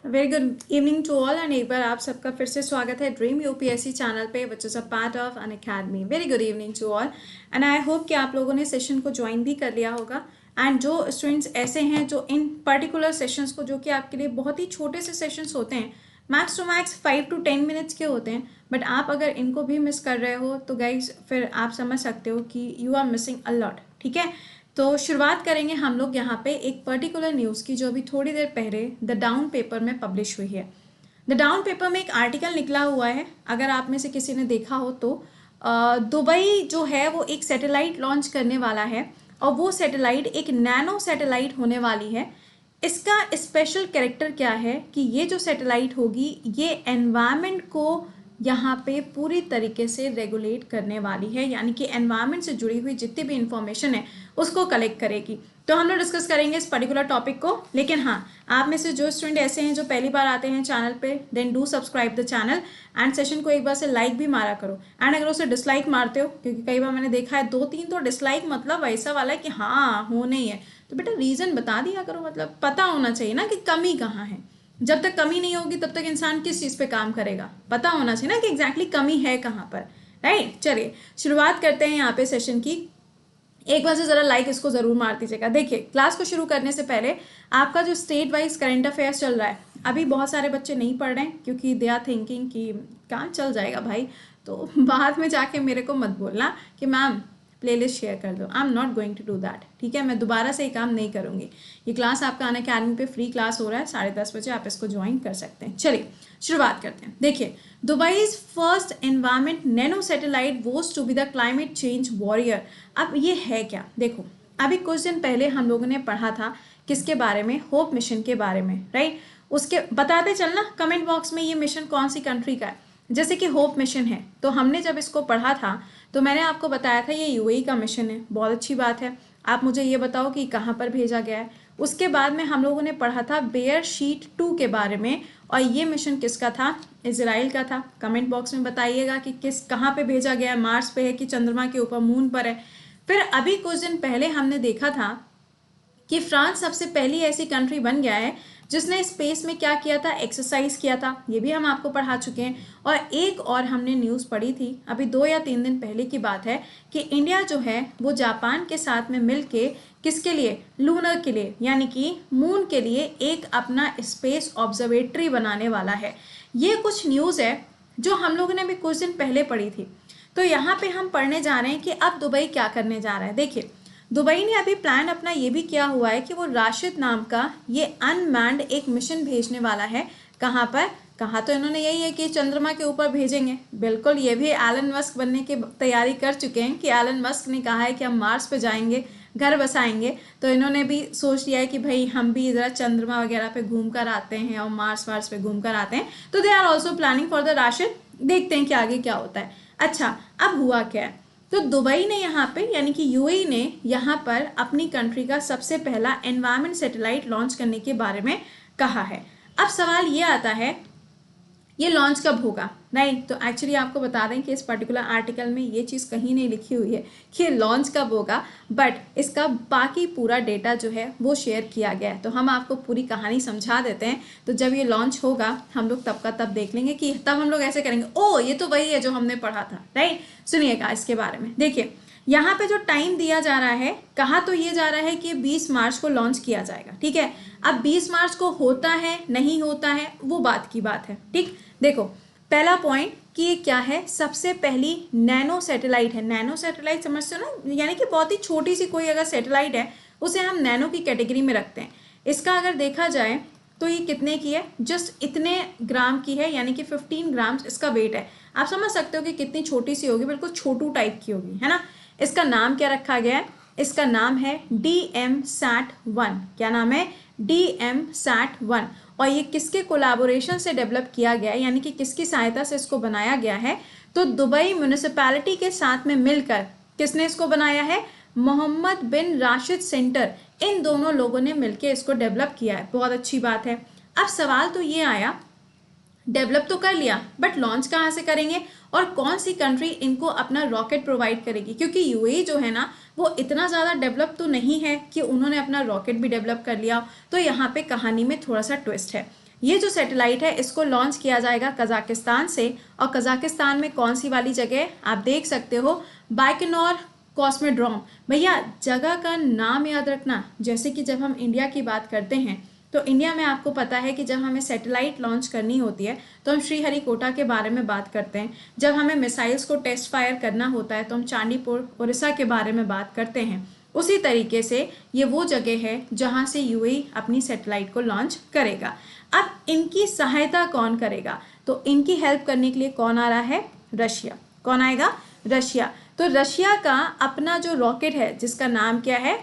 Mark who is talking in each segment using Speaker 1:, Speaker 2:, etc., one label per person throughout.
Speaker 1: Very good evening to all and एक बार आप सबका फिर से स्वागत है ड्रीम यूपीएससी चैनल पे which is a part of Unacademy. Very good evening to all and I hope कि आप लोगों ने सेशन को ज्वाइन भी कर लिया होगा। एंड जो स्टूडेंट्स ऐसे हैं जो इन पर्टिकुलर सेशंस को, जो कि आपके लिए बहुत ही छोटे से सेशंस होते हैं, max to max 5 to 10 minutes के होते हैं, बट आप अगर इनको भी मिस कर रहे हो तो गाइज फिर आप समझ सकते हो कि you are missing a lot. ठीक है, तो शुरुआत करेंगे हम लोग यहाँ पे एक पर्टिकुलर न्यूज़ की जो अभी थोड़ी देर पहले द डाउन पेपर में पब्लिश हुई है। द डाउन पेपर में एक आर्टिकल निकला हुआ है, अगर आप में से किसी ने देखा हो तो दुबई जो है वो एक सैटेलाइट लॉन्च करने वाला है और वो सैटेलाइट एक नैनो सैटेलाइट होने वाली है। इसका स्पेशल कैरेक्टर क्या है कि ये जो सैटेलाइट होगी ये एनवायरनमेंट को यहाँ पे पूरी तरीके से रेगुलेट करने वाली है, यानी कि एनवायरनमेंट से जुड़ी हुई जितनी भी इंफॉर्मेशन है उसको कलेक्ट करेगी। तो हम लोग डिस्कस करेंगे इस पर्टिकुलर टॉपिक को। लेकिन हाँ, आप में से जो स्टूडेंट ऐसे हैं जो पहली बार आते हैं चैनल पे, then do subscribe the channel and session को एक बार से लाइक भी मारा करो। एंड अगर उसे डिसलाइक मारते हो, क्योंकि कई बार मैंने देखा है 2-3 तो डिसलाइक मतलब ऐसा वाला है कि हाँ होने ही है, तो बेटा रीज़न बता दिया करो, मतलब पता होना चाहिए ना कि कमी कहाँ है। जब तक कमी नहीं होगी तब तक इंसान किस चीज़ पे काम करेगा, पता होना चाहिए ना कि एग्जैक्टली कमी है कहाँ पर। राइट, चलिए शुरुआत करते हैं यहाँ पे सेशन की। एक बार से ज़रा लाइक इसको ज़रूर मार दीजिएगा। देखिए, क्लास को शुरू करने से पहले आपका जो स्टेट वाइज करंट अफेयर्स चल रहा है, अभी बहुत सारे बच्चे नहीं पढ़ रहे हैं क्योंकि दे आर थिंकिंग कि कहाँ चल जाएगा भाई, तो बाद में जाके मेरे को मत बोलना कि मैम प्लेलिस्ट शेयर कर दो। I am not going to do that. ठीक है, मैं दोबारा से ये काम नहीं करूँगी। ये क्लास आपका अनअकैडमी पे फ्री क्लास हो रहा है, 10:30 बजे आप इसको ज्वाइन कर सकते हैं। चलिए शुरुआत करते हैं। देखिए, Dubai's first environment nano satellite was to be the climate change warrior. अब ये है क्या? देखो, अभी कुछ दिन पहले हम लोगों ने पढ़ा था किसके बारे में? होप मिशन के बारे में, राइट? उसके बताते चलना कमेंट बॉक्स में ये मिशन कौन सी कंट्री का है। जैसे कि होप मिशन है, तो हमने जब इसको पढ़ा था तो मैंने आपको बताया था ये यूएई का मिशन है। बहुत अच्छी बात है। आप मुझे ये बताओ कि कहाँ पर भेजा गया है। उसके बाद में हम लोगों ने पढ़ा था बेयर शीट 2 के बारे में, और ये मिशन किसका था? इजराइल का था। कमेंट बॉक्स में बताइएगा कि किस कहाँ पे भेजा गया है, मार्स पे है कि चंद्रमा के ऊपर, मून पर है। फिर अभी कुछ दिन पहले हमने देखा था कि फ्रांस सबसे पहली ऐसी कंट्री बन गया है जिसने स्पेस में क्या किया था? एक्सरसाइज किया था। ये भी हम आपको पढ़ा चुके हैं। और एक और हमने न्यूज़ पढ़ी थी अभी 2 या 3 दिन पहले की बात है कि इंडिया जो है वो जापान के साथ में मिलके किसके लिए? लूनर के लिए, यानी कि मून के लिए एक अपना स्पेस ऑब्जर्वेटरी बनाने वाला है। ये कुछ न्यूज़ है जो हम लोगों ने भी कुछ दिन पहले पढ़ी थी। तो यहाँ पे हम पढ़ने जा रहे हैं कि अब दुबई क्या करने जा रहा है। देखिए, दुबई ने अभी प्लान अपना ये भी किया हुआ है कि वो राशिद नाम का ये अनमैन्ड एक मिशन भेजने वाला है। कहाँ पर? कहा तो इन्होंने यही है कि चंद्रमा के ऊपर भेजेंगे। बिल्कुल, ये भी एलन मस्क बनने की तैयारी कर चुके हैं कि एलन मस्क ने कहा है कि हम मार्स पे जाएंगे, घर बसाएंगे। तो इन्होंने भी सोच लिया है कि भाई हम भी इधर चंद्रमा वगैरह पे घूम कर आते हैं और मार्स वार्स पे घूम कर आते हैं। तो they are also planning for the Rashid. देखते हैं कि आगे क्या होता है। अच्छा, अब हुआ क्या है? तो दुबई ने यहाँ पे, यानी कि यूएई ने यहाँ पर अपनी कंट्री का सबसे पहला एनवायरमेंट सैटेलाइट लॉन्च करने के बारे में कहा है। अब सवाल ये आता है ये लॉन्च कब होगा, राइट? तो एक्चुअली आपको बता दें कि इस पर्टिकुलर आर्टिकल में ये चीज़ कहीं नहीं लिखी हुई है कि ये लॉन्च कब होगा, बट इसका बाकी पूरा डेटा जो है वो शेयर किया गया है। तो हम आपको पूरी कहानी समझा देते हैं। तो जब ये लॉन्च होगा हम लोग तब का तब देख लेंगे कि तब हम लोग ऐसे करेंगे, ओ ये तो वही है जो हमने पढ़ा था, राइट? सुनिएगा इसके बारे में। देखिए, यहाँ पे जो टाइम दिया जा रहा है, कहा तो ये जा रहा है कि 20 मार्च को लॉन्च किया जाएगा। ठीक है, अब 20 मार्च को होता है नहीं होता है वो बात की बात है। ठीक, देखो पहला पॉइंट कि ये क्या है? सबसे पहली नैनो सैटेलाइट है। नैनो सैटेलाइट समझते हो ना, यानी कि बहुत ही छोटी सी कोई अगर सैटेलाइट है उसे हम नैनो की कैटेगरी में रखते हैं। इसका अगर देखा जाए तो ये कितने की है? जस्ट इतने ग्राम की है, यानी कि 15 ग्राम इसका वेट है। आप समझ सकते हो कि कितनी छोटी सी होगी, बिल्कुल छोटू टाइप की होगी, है ना? इसका नाम क्या रखा गया है? इसका नाम है DMSat-1। क्या नाम है? DMSat-1। और ये किसके कोलैबोरेशन से डेवलप किया गया है, यानी कि किसकी सहायता से इसको बनाया गया है? तो दुबई म्यूनिसिपैलिटी के साथ में मिलकर किसने इसको बनाया है? मोहम्मद बिन राशिद सेंटर, इन दोनों लोगों ने मिलकर इसको डेवलप किया है। बहुत अच्छी बात है। अब सवाल तो ये आया, डेवलप तो कर लिया बट लॉन्च कहाँ से करेंगे और कौन सी कंट्री इनको अपना रॉकेट प्रोवाइड करेगी? क्योंकि यूएई जो है ना वो इतना ज़्यादा डेवलप तो नहीं है कि उन्होंने अपना रॉकेट भी डेवलप कर लिया। तो यहाँ पे कहानी में थोड़ा सा ट्विस्ट है। ये जो सैटेलाइट है इसको लॉन्च किया जाएगा कजाकिस्तान से, और कजाकिस्तान में कौन सी वाली जगह आप देख सकते हो, बाइकनोर कॉस्मोड्रोम। भैया जगह का नाम याद रखना, जैसे कि जब हम इंडिया की बात करते हैं तो इंडिया में आपको पता है कि जब हमें सैटेलाइट लॉन्च करनी होती है तो हम श्रीहरिकोटा के बारे में बात करते हैं, जब हमें मिसाइल्स को टेस्ट फायर करना होता है तो हम चांदीपुर उड़ीसा के बारे में बात करते हैं। उसी तरीके से ये वो जगह है जहां से यूएई अपनी सैटेलाइट को लॉन्च करेगा। अब इनकी सहायता कौन करेगा, तो इनकी हेल्प करने के लिए कौन आ रहा है, रशिया। कौन आएगा, रशिया। तो रशिया का अपना जो रॉकेट है जिसका नाम क्या है,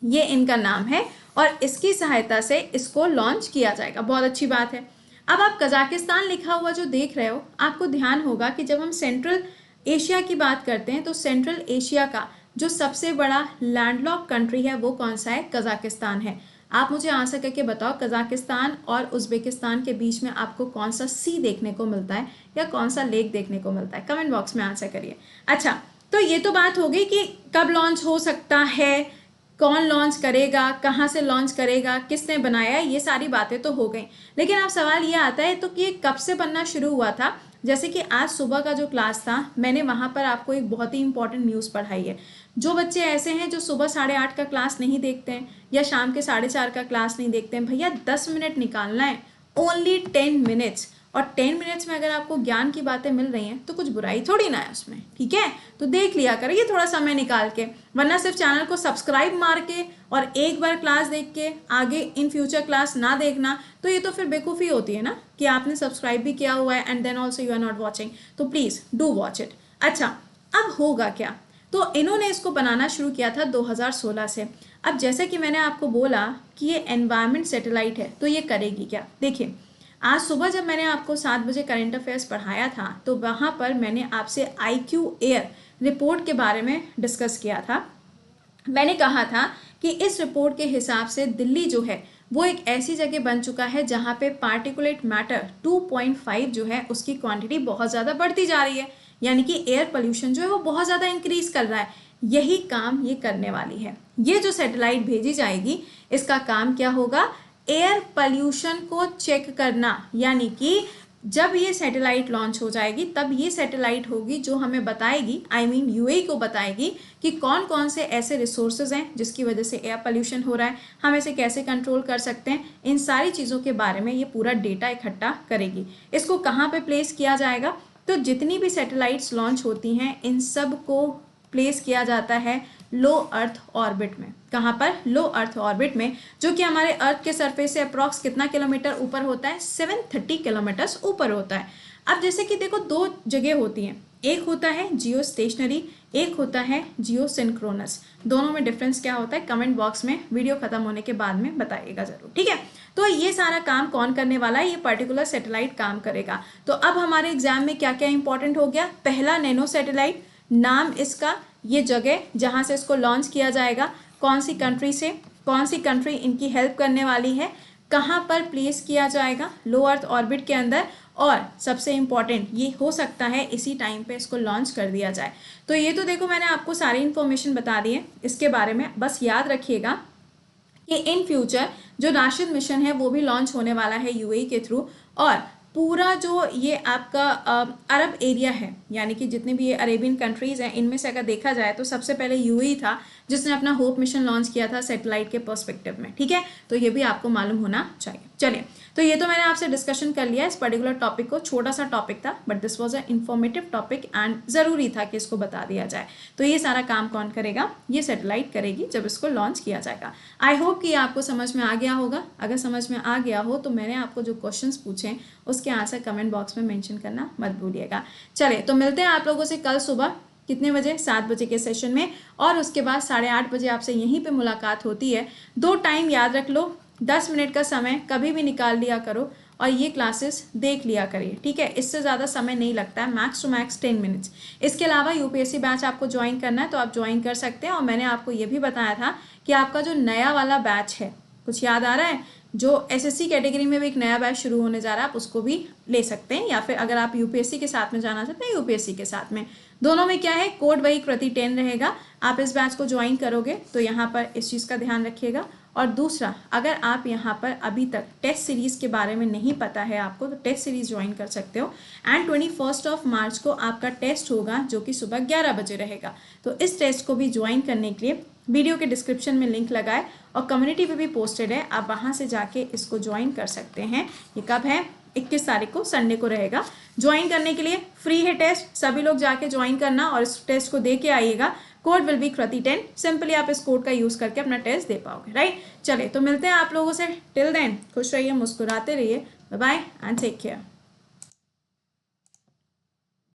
Speaker 1: ये इनका नाम है, और इसकी सहायता से इसको लॉन्च किया जाएगा। बहुत अच्छी बात है। अब आप कजाकिस्तान लिखा हुआ जो देख रहे हो, आपको ध्यान होगा कि जब हम सेंट्रल एशिया की बात करते हैं तो सेंट्रल एशिया का जो सबसे बड़ा लैंडलॉक कंट्री है वो कौन सा है, कजाकिस्तान है। आप मुझे आंसर करके बताओ, कजाकिस्तान और उज्बेकिस्तान के बीच में आपको कौन सा सी देखने को मिलता है या कौन सा लेक देखने को मिलता है, कमेंट बॉक्स में आंसर करिए। अच्छा, तो ये तो बात हो गई कि कब लॉन्च हो सकता है, कौन लॉन्च करेगा, कहाँ से लॉन्च करेगा, किसने बनाया, ये सारी बातें तो हो गई। लेकिन अब सवाल ये आता है तो कि ये कब से बनना शुरू हुआ था। जैसे कि आज सुबह का जो क्लास था, मैंने वहाँ पर आपको एक बहुत ही इंपॉर्टेंट न्यूज़ पढ़ाई है। जो बच्चे ऐसे हैं जो सुबह 8:30 का क्लास नहीं देखते हैं या शाम के 4:30 का क्लास नहीं देखते हैं, भैया 10 मिनट निकालना है, ओनली 10 मिनट्स। और 10 मिनट्स में अगर आपको ज्ञान की बातें मिल रही हैं तो कुछ बुराई थोड़ी ना है उसमें, ठीक है। तो देख लिया करिए थोड़ा समय निकाल के, वरना सिर्फ चैनल को सब्सक्राइब मार के और एक बार क्लास देख के आगे इन फ्यूचर क्लास ना देखना, तो ये तो फिर बेवकूफ़ी होती है ना कि आपने सब्सक्राइब भी किया हुआ है and then also you are not watching. तो प्लीज़ डू वॉच इट। अच्छा, अब होगा क्या, तो इन्होंने इसको बनाना शुरू किया था 2016 से। अब जैसे कि मैंने आपको बोला कि ये एनवायरमेंट सैटेलाइट है, तो ये करेगी क्या। देखिए, आज सुबह जब मैंने आपको 7 बजे करंट अफेयर्स पढ़ाया था तो वहाँ पर मैंने आपसे IQ एयर रिपोर्ट के बारे में डिस्कस किया था। मैंने कहा था कि इस रिपोर्ट के हिसाब से दिल्ली जो है वो एक ऐसी जगह बन चुका है जहाँ पे पार्टिकुलेट मैटर 2.5 जो है उसकी क्वांटिटी बहुत ज़्यादा बढ़ती जा रही है, यानी कि एयर पोल्यूशन जो है वो बहुत ज़्यादा इंक्रीज कर रहा है। यही काम ये करने वाली है। ये जो सैटेलाइट भेजी जाएगी इसका काम क्या होगा, एयर पोल्यूशन को चेक करना। यानी कि जब ये सैटेलाइट लॉन्च हो जाएगी तब ये सैटेलाइट होगी जो हमें बताएगी, यूएई को बताएगी कि कौन कौन से ऐसे रिसोर्सेज हैं जिसकी वजह से एयर पोल्यूशन हो रहा है, हम इसे कैसे कंट्रोल कर सकते हैं। इन सारी चीज़ों के बारे में ये पूरा डेटा इकट्ठा करेगी। इसको कहाँ पे प्लेस किया जाएगा, तो जितनी भी सैटेलाइट्स लॉन्च होती हैं इन सब को प्लेस किया जाता है लो अर्थ ऑर्बिट में। कहाँ पर, लो अर्थ ऑर्बिट में, जो कि हमारे अर्थ के सरफेस से अप्रॉक्स कितना किलोमीटर ऊपर होता है, 730 किलोमीटर्स ऊपर होता है। अब जैसे कि देखो, दो जगह होती हैं, एक होता है जियो स्टेशनरी, एक होता है जियो सिंक्रोनस। दोनों में डिफरेंस क्या होता है कमेंट बॉक्स में वीडियो खत्म होने के बाद में बताइएगा जरूर, ठीक है। तो ये सारा काम कौन करने वाला है, ये पर्टिकुलर सैटेलाइट काम करेगा। तो अब हमारे एग्जाम में क्या क्या इंपॉर्टेंट हो गया, पहला नैनो सैटेलाइट, नाम इसका, ये जगह जहां से इसको लॉन्च किया जाएगा, कौन सी कंट्री से, कौन सी कंट्री इनकी हेल्प करने वाली है, कहां पर प्लेस किया जाएगा, लो अर्थ ऑर्बिट के अंदर, और सबसे इंपॉर्टेंट ये हो सकता है इसी टाइम पे इसको लॉन्च कर दिया जाए। तो ये तो देखो मैंने आपको सारी इन्फॉर्मेशन बता दी है इसके बारे में। बस याद रखिएगा कि इन फ्यूचर जो राशिद मिशन है वो भी लॉन्च होने वाला है यूएई के थ्रू, और पूरा जो ये आपका अरब एरिया है, यानी कि जितने भी ये अरेबियन कंट्रीज़ हैं, इनमें से अगर देखा जाए तो सबसे पहले यूएई था जिसने अपना होप मिशन लॉन्च किया था सैटेलाइट के पर्सपेक्टिव में, ठीक है। तो ये भी आपको मालूम होना चाहिए। चलिए, तो ये तो मैंने आपसे डिस्कशन कर लिया इस पर्टिकुलर टॉपिक को। छोटा सा टॉपिक था but this was a informative topic and ज़रूरी था कि इसको बता दिया जाए। तो ये सारा काम कौन करेगा, ये सैटेलाइट करेगी जब इसको लॉन्च किया जाएगा। आई होप कि आपको समझ में आ गया होगा। अगर समझ में आ गया हो तो मैंने आपको जो क्वेश्चंस पूछे उसके आंसर कमेंट बॉक्स में मेंशन करना मत भूलिएगा। चलिए, तो मिलते हैं आप लोगों से कल सुबह कितने बजे, 7 बजे के सेशन में, और उसके बाद 8:30 बजे आपसे यहीं पे मुलाकात होती है। 2 टाइम याद रख लो, 10 मिनट का समय कभी भी निकाल लिया करो और ये क्लासेस देख लिया करिए, ठीक है। इससे ज़्यादा समय नहीं लगता है, मैक्स टू मैक्स 10 मिनट्स। इसके अलावा यूपीएससी बैच आपको ज्वाइन करना है तो आप ज्वाइन कर सकते हैं। और मैंने आपको ये भी बताया था कि आपका जो नया वाला बैच है, कुछ याद आ रहा है, जो एसएससी कैटेगरी में भी एक नया बैच शुरू होने जा रहा है, आप उसको भी ले सकते हैं, या फिर अगर आप यूपीएससी के साथ में जाना चाहते हैं यूपीएससी के साथ में, दोनों में क्या है, कोड वही कृति 10 रहेगा। आप इस बैच को ज्वाइन करोगे तो यहाँ पर इस चीज़ का ध्यान रखिएगा। और दूसरा, अगर आप यहाँ पर अभी तक टेस्ट सीरीज़ के बारे में नहीं पता है आपको, तो टेस्ट सीरीज़ ज्वाइन कर सकते हो। एंड 21 मार्च को आपका टेस्ट होगा जो कि सुबह 11 बजे रहेगा। तो इस टेस्ट को भी ज्वाइन करने के लिए वीडियो के डिस्क्रिप्शन में लिंक लगा है और कम्युनिटी पे भी पोस्टेड है, आप वहाँ से जाके इसको ज्वाइन कर सकते हैं। ये कब है? 21 तारीख को, संडे को रहेगा। ज्वाइन करने के लिए फ्री है टेस्ट, सभी लोग जाके ज्वाइन करना और इस टेस्ट को दे के आइएगा। कोड विल बी कृति10। सिंपली आप इस कोड का यूज़ करके अपना टेस्ट दे पाओगे, राइट। चलिए, तो मिलते हैं आप लोगों से। टिल देन खुश रहिए, मुस्कुराते रहिए। Bye bye and take care.